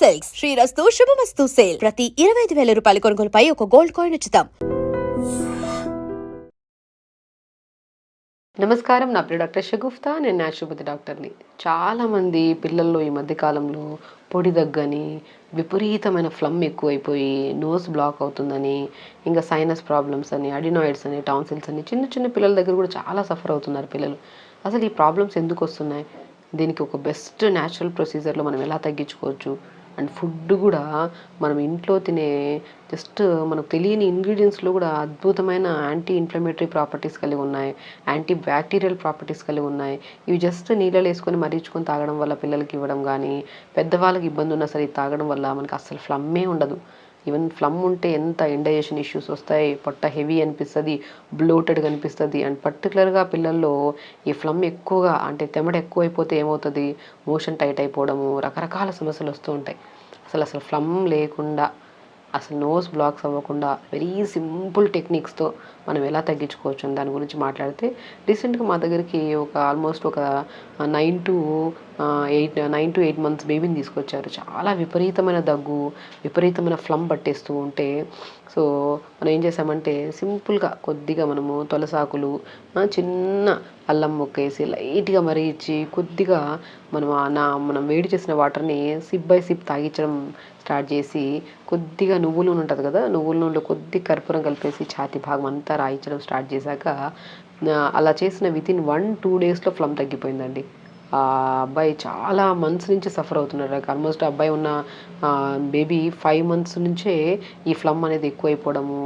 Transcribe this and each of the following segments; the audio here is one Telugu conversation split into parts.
సిల్క్స్ శ్రీరస్తు శుభమస్తు సేల్ ప్రతి 25,000 రూపాయల కొనుగోలుపై ఒక గోల్డ్ కాయిన్ ఉచితం. నమస్కారం, నా పేరు డాక్టర్ షగుఫ్తా. నేను న్యాచురోపతి డాక్టర్ని. చాలామంది పిల్లల్లో ఈ మధ్యకాలంలో పొడి దగ్గని, విపరీతమైన ఫ్లమ్ ఎక్కువైపోయి నోస్ బ్లాక్ అవుతుందని, ఇంకా సైనస్ ప్రాబ్లమ్స్ అని, అడినాయిడ్స్ అని, టాన్సిల్స్ అని చిన్న చిన్న పిల్లల దగ్గర కూడా చాలా సఫర్ అవుతున్నారు పిల్లలు. అసలు ఈ ప్రాబ్లమ్స్ ఎందుకు వస్తున్నాయి? దీనికి ఒక బెస్ట్ న్యాచురల్ ప్రొసీజర్లో మనం ఎలా తగ్గించుకోవచ్చు? అండ్ ఫుడ్ కూడా మనం ఇంట్లో తినే జస్ట్ మనకు తెలియని ఇంగ్రీడియంట్స్లో కూడా అద్భుతమైన యాంటీ ఇన్ఫ్లమేటరీ ప్రాపర్టీస్ కలిగి ఉన్నాయి, యాంటీ బ్యాక్టీరియల్ ప్రాపర్టీస్ కలిగి ఉన్నాయి. ఇవి జస్ట్ నీళ్ళలో వేసుకొని మరిగించుకొని తాగడం వల్ల పిల్లలకి ఇవ్వడం కానీ, పెద్దవాళ్ళకి ఇబ్బంది ఉన్నా సరే తాగడం వల్ల మనకు అసలు ఫ్లమ్మే ఉండదు. ఈవెన్ ఫ్లమ్ ఉంటే ఎంత ఇండైజెషన్ ఇష్యూస్ వస్తాయి, పొట్ట హెవీ అనిపిస్తుంది, బ్లోటెడ్గా అనిపిస్తుంది. అండ్ పర్టికులర్గా పిల్లల్లో ఈ ఫ్లమ్ ఎక్కువగా అంటే తెమడ ఎక్కువైపోతే ఏమవుతుంది, మోషన్ టైట్ అయిపోవడము, రకరకాల సమస్యలు వస్తూ ఉంటాయి. అసలు ఫ్లమ్ లేకుండా, అసలు నోస్ బ్లాక్స్ అవ్వకుండా వెరీ సింపుల్ టెక్నిక్స్తో మనం ఎలా తగ్గించుకోవచ్చు అని దాని గురించి మాట్లాడితే, రీసెంట్గా మా దగ్గరికి ఆల్మోస్ట్ ఒక 9 to 8 మంత్స్ బేబీని తీసుకొచ్చారు. చాలా విపరీతమైన దగ్గు, విపరీతమైన ఫ్లమ్ పట్టేస్తూ ఉంటే, సో మనం ఏం చేసామంటే సింపుల్గా కొద్దిగా మనము తులసాకులు, చిన్న అల్లం ముక్క వేసి లైట్గా మరిగించి కొద్దిగా మనం వేడి చేసిన వాటర్ని సిప్ బై సిప్ తాగించడం స్టార్ట్ చేసి, కొద్దిగా నువ్వుల నూనె ఉంటుంది కదా, నువ్వుల నూనెలో కొద్ది కర్పూరం కలిపేసి ఛాతీ భాగం అంతా రాయించడం స్టార్ట్ చేశాక, అలా చేసిన వితిన్ 1-2 డేస్లో ఫ్లమ్ తగ్గిపోయిందండి. ఆ అబ్బాయి చాలా మంత్స్ నుంచి సఫర్ అవుతున్నాడు. ఆల్మోస్ట్ అబ్బాయి ఉన్న బేబీ 5 మంత్స్ నుంచే ఈ ఫ్లమ్ అనేది ఎక్కువైపోవడము,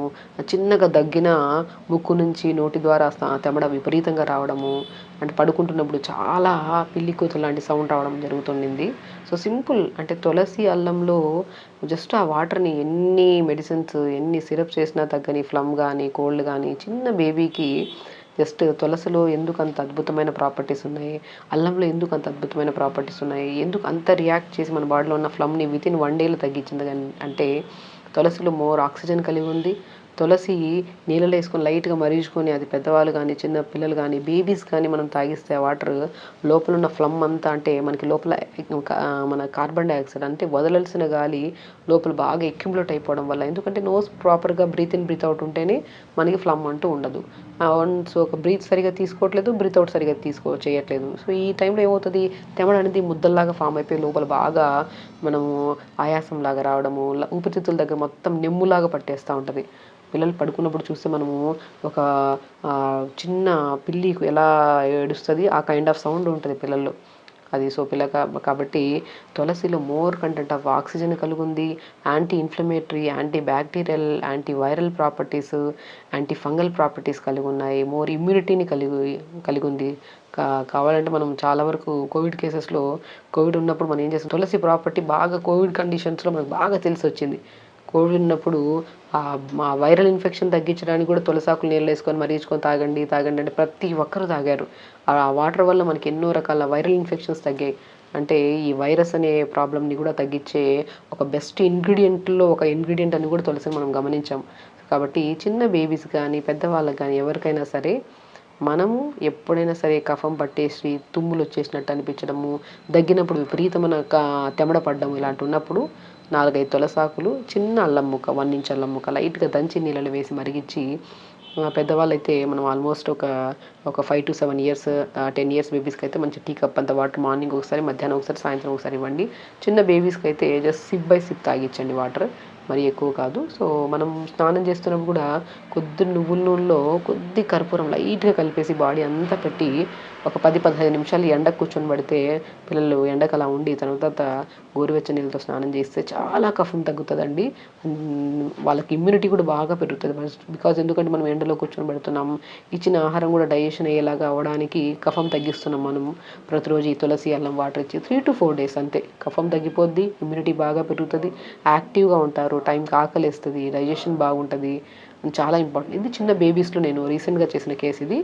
చిన్నగా దగ్గిన ముక్కు నుంచి నోటి ద్వారా తెమడ విపరీతంగా రావడము, అంటే పడుకుంటున్నప్పుడు చాలా పిల్లి కూతురు లాంటి సౌండ్ రావడం జరుగుతుండింది. సో సింపుల్ అంటే తులసి అల్లంలో జస్ట్ ఆ వాటర్ని ఎన్ని మెడిసిన్స్, ఎన్ని సిరప్స్ చేసినా తగ్గని ఫ్లమ్ కానీ, కోల్డ్ కానీ చిన్న బేబీకి జస్ట్ తులసిలో ఎందుకు అంత అద్భుతమైన ప్రాపర్టీస్ ఉన్నాయి, అల్లంలో ఎందుకు అంత అద్భుతమైన ప్రాపర్టీస్ ఉన్నాయి, ఎందుకు అంత రియాక్ట్ చేసి మన బాడీలో ఉన్న ఫ్లమ్ని వితిన్ 1 డేలో తగ్గించింది అంటే తులసిలో మోర్ ఆక్సిజన్ కలిగి ఉంది. తులసి నీళ్ళలో వేసుకొని లైట్గా మరిగించుకొని అది పెద్దవాళ్ళు కానీ, చిన్న పిల్లలు కానీ, బేబీస్ కానీ మనం తాగిస్తే ఆ వాటర్ లోపల ఉన్న ఫ్లమ్ అంతా, అంటే మనకి లోపల మన కార్బన్ డైఆక్సైడ్ అంటే వదలాల్సిన గాలి లోపల బాగా అక్యుములేట్ అయిపోవడం వల్ల, ఎందుకంటే నోస్ ప్రాపర్గా బ్రీత్ ఇన్ బ్రీత్ అవుట్ ఉంటేనే మనకి ఫ్లమ్ అంటూ ఉండదు. సో ఒక బ్రీత్ సరిగా తీసుకోవట్లేదు, బ్రీత్ అవుట్ సరిగా చేయట్లేదు. సో ఈ టైంలో ఏమవుతుంది, తెమడ అనేది ముద్దల్లాగా ఫామ్ అయిపోయి లోపల బాగా మనము ఆయాసం లాగా రావడము, ఊపిరితిత్తుల దగ్గర మొత్తం నెమ్ములాగా పట్టేస్తూ ఉంటుంది. పిల్లలు పడుకున్నప్పుడు చూస్తే మనము ఒక చిన్న పిల్లి ఎలా ఏడుస్తుంది ఆ కైండ్ ఆఫ్ సౌండ్ ఉంటుంది పిల్లల్లో అది. సో కాబట్టి తులసిలో మోర్ కంటెంట్ ఆఫ్ ఆక్సిజన్ కలిగి ఉంది, anti inflammatory, anti bacterial, anti viral properties, anti fungal properties కలిగి ఉన్నాయి, మోర్ ఇమ్యూనిటీని కలిగి ఉంది. కావాలంటే మనం చాలా వరకు కోవిడ్ కేసెస్లో, కోవిడ్ ఉన్నప్పుడు మనం ఏం చేస్తాం, తులసి ప్రాపర్టీ బాగా కోవిడ్ కండిషన్స్లో మనకు బాగా తెలిసి వచ్చింది. కోవిడ్ ఉన్నప్పుడు మా వైరల్ ఇన్ఫెక్షన్ తగ్గించడానికి కూడా తులసాకులు నీళ్ళు వేసుకొని మరిగించుకొని తాగండి అంటే ప్రతి ఒక్కరు తాగారు. ఆ వాటర్ వల్ల మనకి ఎన్నో రకాల వైరల్ ఇన్ఫెక్షన్స్ తగ్గాయి. అంటే ఈ వైరస్ అనే ప్రాబ్లమ్ని కూడా తగ్గించే ఒక బెస్ట్ ఇంగ్రీడియంట్లో ఒక ఇంగ్రీడియంట్ అని కూడా తులసిని మనం గమనించాం. కాబట్టి చిన్న బేబీస్ కానీ, పెద్దవాళ్ళకి కానీ, ఎవరికైనా సరే మనము ఎప్పుడైనా సరే కఫం పట్టేసి తుమ్ములు వచ్చేసినట్టు అనిపించడము, దగ్గినప్పుడు విపరీతమైన తెమడ పడ్డం ఇలాంటి ఉన్నప్పుడు 4-5 తులసాకులు, చిన్న అల్లం ముక్క, 1 ఇంచ్ అల్లం ముక్క లైట్గా దంచి నీళ్ళలో వేసి మరిగించి, పెద్దవాళ్ళైతే మనం ఆల్మోస్ట్ ఒక 5 to 7 years 10 years బేబీస్కి అయితే మంచి టీ కప్ అంత వాటర్ మార్నింగ్ ఒకసారి, మధ్యాహ్నం ఒకసారి, సాయంత్రం ఒకసారి ఇవ్వండి. చిన్న బేబీస్కి అయితే జస్ట్ సిప్ బై సిప్ తాగించండి వాటర్, మరి ఎక్కువ కాదు. సో మనం స్నానం చేస్తున్నప్పుడు కూడా కొద్ది నువ్వుల నూనెలో కొద్ది కర్పూరం లైట్గా కలిపేసి బాడీ అంతా పెట్టి ఒక 10-15 నిమిషాలు ఎండకు కూర్చొని పడితే, పిల్లలు ఎండకు అలా ఉండి తర్వాత గోరువెచ్చని నీళ్ళతో స్నానం చేస్తే చాలా కఫం తగ్గుతుందండి. వాళ్ళకి ఇమ్యూనిటీ కూడా బాగా పెరుగుతుంది. బికాజ్ ఎందుకంటే మనం ఎండలో కూర్చొని పెడుతున్నాం, ఇచ్చిన ఆహారం కూడా డైజెషన్ అయ్యేలాగా అవ్వడానికి కఫం తగ్గిస్తున్నాం మనం ప్రతిరోజు ఈ తులసి అల్లం వాటర్ ఇచ్చి 3 to 4 days అంతే కఫం తగ్గిపోద్ది, ఇమ్యూనిటీ బాగా పెరుగుతుంది, యాక్టివ్గా ఉంటారు, టైంకి ఆకలిస్తుంది, డైజెషన్ బాగుంటుంది. చాలా ఇంపార్టెంట్. ఇది చిన్న బేబీస్లో నేను రీసెంట్గా చేసిన కేసు ఇది.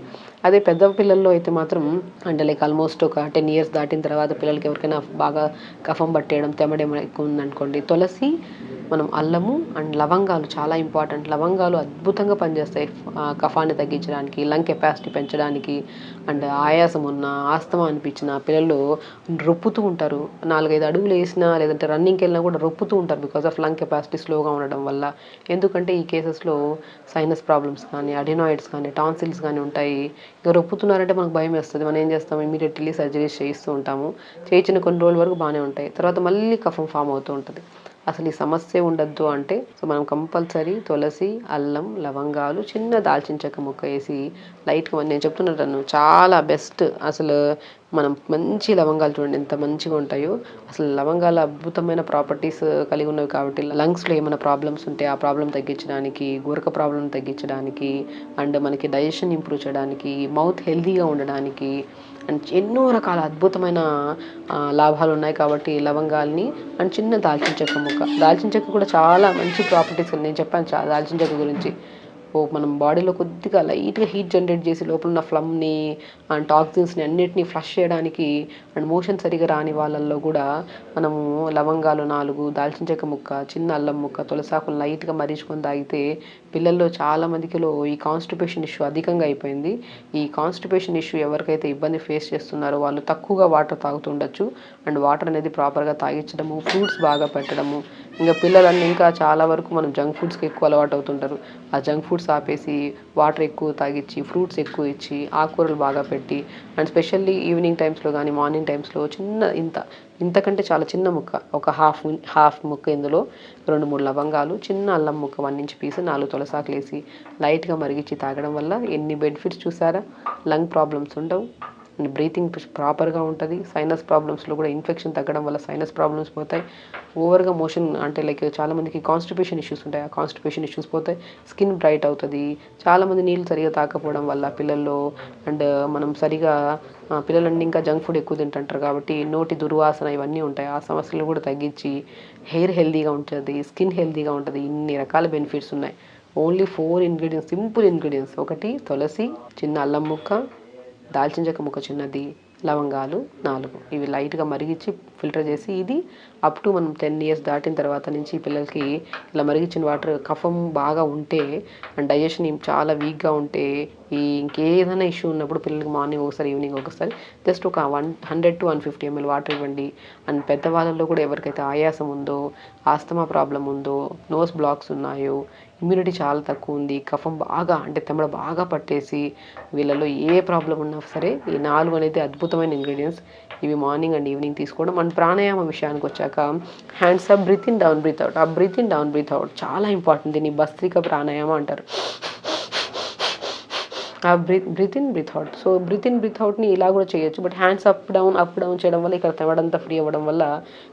అదే పెద్ద పిల్లల్లో అయితే మాత్రం అంటే లైక్ ఆల్మోస్ట్ ఒక 10 years దాటిన తర్వాత పిల్లలకి ఎవరికైనా బాగా కఫం పట్టేయడం, తెమడ ఎక్కువ ఉందనుకోండి, తులసి మనం అల్లము అండ్ లవంగాలు చాలా ఇంపార్టెంట్. లవంగాలు అద్భుతంగా పనిచేస్తాయి కఫాన్ని తగ్గించడానికి, లంగ్ కెపాసిటీ పెంచడానికి. అండ్ ఆయాసం ఉన్న, ఆస్తమా అనిపించిన పిల్లలు రొప్పుతూ ఉంటారు. 4-5 అడుగులు వేసినా లేదంటే రన్నింగ్కి వెళ్ళినా కూడా రొప్పుతూ ఉంటారు బికాస్ ఆఫ్ లంగ్ కెపాసిటీ స్లోగా ఉండడం వల్ల. ఎందుకంటే ఈ కేసెస్లో సైనస్ ప్రాబ్లమ్స్ కానీ, అడినాయిడ్స్ కానీ, టాన్సిల్స్ కానీ ఉంటాయి. ఇంకా రొప్పుతున్నారంటే మనకు భయం వేస్తుంది. మనం ఏం చేస్తాం, ఇమీడియట్లీ సర్జరీస్ చేయిస్తూ ఉంటాము. చేయించిన కొన్ని రోజుల వరకు బాగానే ఉంటాయి, తర్వాత మళ్ళీ కఫం ఫామ్ అవుతూ ఉంటుంది. అసలు ఈ సమస్య ఉండద్దు అంటే సో మనం కంపల్సరీ తులసి, అల్లం, లవంగాలు, చిన్న దాల్చిన చెక్క ముక్క వేసి లైట్గా, నేను చెప్తున్నాను చాలా బెస్ట్. అసలు మనం మంచి లవంగాలు చూడండి ఎంత మంచిగా ఉంటాయో. అసలు లవంగాలు అద్భుతమైన ప్రాపర్టీస్ కలిగి ఉన్నవి కాబట్టి లంగ్స్లో ఏమైనా ప్రాబ్లమ్స్ ఉంటే ఆ ప్రాబ్లం తగ్గించడానికి, గురక ప్రాబ్లం తగ్గించడానికి, అండ్ మనకి డైజెషన్ ఇంప్రూవ్ చేయడానికి, మౌత్ హెల్తీగా ఉండడానికి అండ్ ఎన్నో రకాల అద్భుతమైన లాభాలు ఉన్నాయి. కాబట్టి లవంగాల్ని అండ్ చిన్న దాల్చిన చెక్క ముక్క, దాల్చిన చెక్క కూడా చాలా మంచి ప్రాపర్టీస్ నేను చెప్పాను దాల్చిన చెక్క గురించి. మనం బాడీలో కొద్దిగా లైట్గా హీట్ జనరేట్ చేసి లోపల ఉన్న ఫ్లమ్ని అండ్ టాక్సిన్స్ని అన్నిటినీ ఫ్లష్ చేయడానికి అండ్ మోషన్ సరిగా రాని వాళ్ళల్లో కూడా మనము లవంగాలు 4, దాల్చిన చెక్క ముక్క, చిన్న అల్లం ముక్క, తులసాకులు లైట్గా మరీచుకొని తాగితే పిల్లల్లో చాలా మందికిలో ఈ కాన్స్టిపేషన్ ఇష్యూ అధికంగా అయిపోయింది. ఈ కాన్స్టిపేషన్ ఇష్యూ ఎవరికైతే ఇబ్బంది ఫేస్ చేస్తున్నారో వాళ్ళు తక్కువగా వాటర్ తాగుతుండొచ్చు. అండ్ వాటర్ అనేది ప్రాపర్గా తాగించడము, ఫ్రూట్స్ బాగా పెట్టడము. ఇంకా పిల్లలన్నీ ఇంకా చాలా వరకు మనం జంక్ ఫుడ్స్కి ఎక్కువ అలవాటు అవుతుంటారు. ఆ జంక్ ఫుడ్స్ ఆపేసి వాటర్ ఎక్కువ తాగించి, ఫ్రూట్స్ ఎక్కువ ఇచ్చి, ఆకుకూరలు బాగా పెట్టి అండ్ స్పెషల్లీ ఈవినింగ్ టైమ్స్లో కానీ మార్నింగ్ టైమ్స్లో చిన్న ఇంతకంటే చాలా చిన్న ముక్క, ఒక హాఫ్ ముక్క, ఇందులో 2-3 లవంగాలు, చిన్న అల్లం ముక్క 1 ఇంచ్ పీస్, 4 తులసాకులు వేసి లైట్గా మరిగించి తాగడం వల్ల ఎన్ని బెనిఫిట్స్ చూసారా. లంగ్ ప్రాబ్లమ్స్ ఉండవు అండ్ బ్రీతింగ్ ప్రాపర్గా ఉంటుంది. సైనస్ ప్రాబ్లమ్స్లో కూడా ఇన్ఫెక్షన్ తగ్గడం వల్ల సైనస్ ప్రాబ్లమ్స్ పోతాయి. ఓవర్గా మోషన్ అంటే లైక్ చాలామందికి కాన్స్టిపేషన్ ఇష్యూస్ ఉంటాయి, ఆ కాన్స్టిపేషన్ ఇష్యూస్ పోతాయి. స్కిన్ బ్రైట్ అవుతుంది. చాలామంది నీళ్ళు సరిగా తాకపోవడం వల్ల పిల్లల్లో అండ్ మనం సరిగా పిల్లలన్నీ ఇంకా జంక్ ఫుడ్ ఎక్కువ తింటుంటారు కాబట్టి నోటి దుర్వాసన ఇవన్నీ ఉంటాయి. ఆ సమస్యలు కూడా తగ్గించి హెయిర్ హెల్తీగా ఉంటుంది, స్కిన్ హెల్తీగా ఉంటుంది. ఇన్ని రకాల బెనిఫిట్స్ ఉన్నాయి. Only 4 ingredients, simple ingredients. 1 తులసి, చిన్న అల్లం ముక్క, దాల్చిన చెక్క ముక్క చిన్నది, లవంగాలు 4. ఇవి లైట్గా మరిగించి ఫిల్టర్ చేసి, ఇది అప్ టు మనం 10 years దాటిన తర్వాత నుంచి పిల్లలకి ఇలా మరిగించిన వాటర్ కఫం బాగా ఉంటే అండ్ డైజెషన్ చాలా వీక్గా ఉంటే ఇంకేదైనా ఇష్యూ ఉన్నప్పుడు పిల్లలకి మార్నింగ్ ఒకసారి, ఈవినింగ్ ఒకసారి జస్ట్ ఒక 100 to 150 ml వాటర్ ఇవ్వండి. అండ్ పెద్దవాళ్ళల్లో కూడా ఎవరికైతే ఆయాసం ఉందో, ఆస్తమా ప్రాబ్లం ఉందో, నోస్ బ్లాక్స్ ఉన్నాయో, ఇమ్యూనిటీ చాలా తక్కువ ఉంది, కఫం బాగా అంటే తెమ్మడ బాగా పట్టేసి వీళ్ళలో ఏ ప్రాబ్లం ఉన్నా సరే ఈ 4 అనేది అద్భుతమైన ఇంగ్రీడియంట్స్. ఇవి మార్నింగ్ అండ్ ఈవినింగ్ తీసుకోవడం. అండ్ ప్రాణాయామం విషయానికి వచ్చాక hands up, breathe in, down, breathe out. ఆ breathe in, down, breathe out చాలా ఇంపార్టెంట్. దీన్ని భస్త్రిక ప్రాణాయామం అంటారు. ఆ breathe in, breathe out. So breathe in, breathe అవుట్ని ఇలా కూడా చేయొచ్చు. బట్ హ్యాండ్స్ అప్ డౌన్ చేయడం వల్ల ఇక్కడ తెవడంతా ఫ్రీ అవ్వడం వల్ల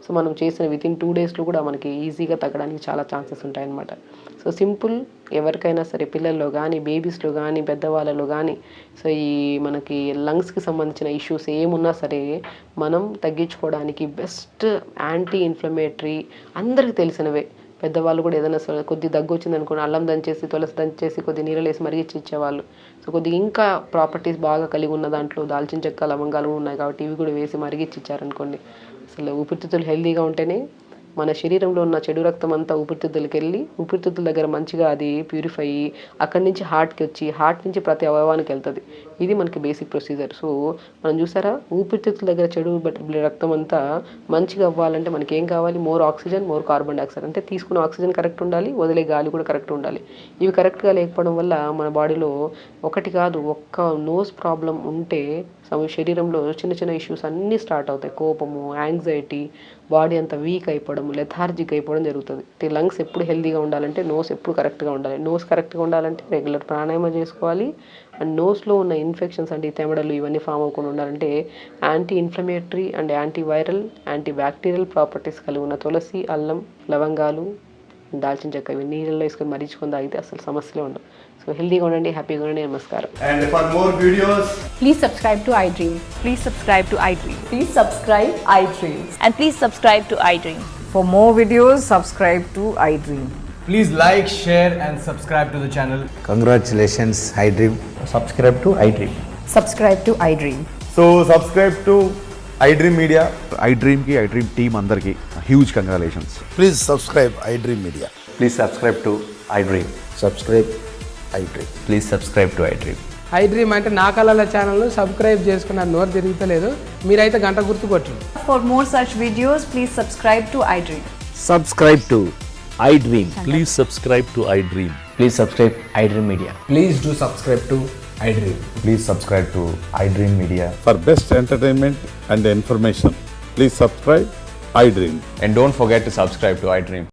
సో మనం చేసిన వితిన్ 2 daysలో కూడా మనకి ఈజీగా తగ్గడానికి చాలా ఛాన్సెస్ ఉంటాయన్నమాట. సో సింపుల్, ఎవరికైనా సరే పిల్లల్లో కానీ, బేబీస్లో కానీ, పెద్దవాళ్ళలో కానీ సో ఈ మనకి లంగ్స్కి సంబంధించిన ఇష్యూస్ ఏమున్నా సరే మనం తగ్గించుకోవడానికి బెస్ట్ యాంటీ ఇన్ఫ్లమేటరీ అందరికీ తెలిసినవే. పెద్దవాళ్ళు కూడా ఏదైనా కొద్ది దగ్గు వచ్చింది అనుకోండి, అల్లం దంచేసి, తులసి దంచేసి కొద్ది నీళ్ళు వేసి మరిగించి ఇచ్చేవాళ్ళు. సో కొద్దిగా ఇంకా ప్రాపర్టీస్ బాగా కలిగి ఉన్న దాంట్లో దాల్చిన చెక్క, లవంగాలు ఉన్నాయి కాబట్టి ఇవి కూడా వేసి మరిగించి ఇచ్చారనుకోండి, అసలు ఊపిరితిత్తులు హెల్తీగా ఉంటేనే మన శరీరంలో ఉన్న చెడు రక్తం అంతా ఊపిరితిత్తులకి వెళ్ళి ఊపిరితిత్తుల దగ్గర మంచిగా అది ప్యూరిఫై అయ్యి అక్కడి నుంచి హార్ట్కి వచ్చి హార్ట్ నుంచి ప్రతి అవయవానికి వెళ్తుంది. ఇది మనకి బేసిక్ ప్రొసీజర్. సో మనం చూసారా, ఊపిరితిత్తుల దగ్గర చెడు రక్తం అంతా మంచిగా అవ్వాలంటే మనకి ఏం కావాలి? More oxygen, more carbon dioxide. అంటే తీసుకున్న ఆక్సిజన్ కరెక్ట్ ఉండాలి, వదిలే గాలి కూడా కరెక్ట్ ఉండాలి. ఇవి కరెక్ట్గా లేకపోవడం వల్ల మన బాడీలో ఒకటి కాదు, ఒక్క నోస్ ప్రాబ్లం ఉంటే శరీరంలో చిన్న చిన్న ఇష్యూస్ అన్నీ స్టార్ట్ అవుతాయి. కోపము, యాంగ్జైటీ, బాడీ అంతా వీక్ అయిపోవడం, లెథార్జిక్ అయిపోవడం జరుగుతుంది. లంగ్స్ ఎప్పుడు హెల్తీగా ఉండాలంటే నోస్ ఎప్పుడు కరెక్ట్గా ఉండాలి. నోస్ కరెక్ట్గా ఉండాలంటే రెగ్యులర్ ప్రాణాయామం చేసుకోవాలి. అండ్ నోస్లో ఉన్న ఇన్ఫెక్షన్స్ అంటే తెమడలు ఇవన్నీ ఫామ్ అవ్వకుండా ఉండాలంటే anti inflammatory and anti viral, anti bacterial properties కలిగి ఉన్న తులసి, అల్లం, లవంగాలు, దాల్చిన చెక్క ఇవి నీళ్ళలో వేసుకొని మరిచుకొని తాగితే అసలు సమస్యలే ఉండవు. సో హెల్తీగా ఉండండి, హ్యాపీగా ఉండండి. నమస్కారం. And for more videos, Please subscribe to iDream. Please subscribe to iDream. Please subscribe iDream. And please subscribe to iDream. For more videos, subscribe to iDream. please like, share and subscribe to the channel. Congratulations, iDream. subscribe to iDream. Subscribe to iDream. So subscribe to iDream Media. iDreamకి iDream టీమ్ అందరికీ huge congratulations. Please subscribe iDream Media. Please subscribe to iDream. Subscribe iDream. Please subscribe to iDream. iDream అంటే నా కళల ఛానల్ సబ్స్క్రైబ్ చేసుకున్న నోరు తిరుగుతలేదు, మీరైతే గంట గుర్తు కొట్టండి. For more such videos, please subscribe to iDream. Subscribe to iDream. Please subscribe to iDream. Please subscribe iDream Media. Please do subscribe to iDream. Please subscribe to iDream Media. For best entertainment and information, please subscribe iDream. And don't forget to subscribe to iDream.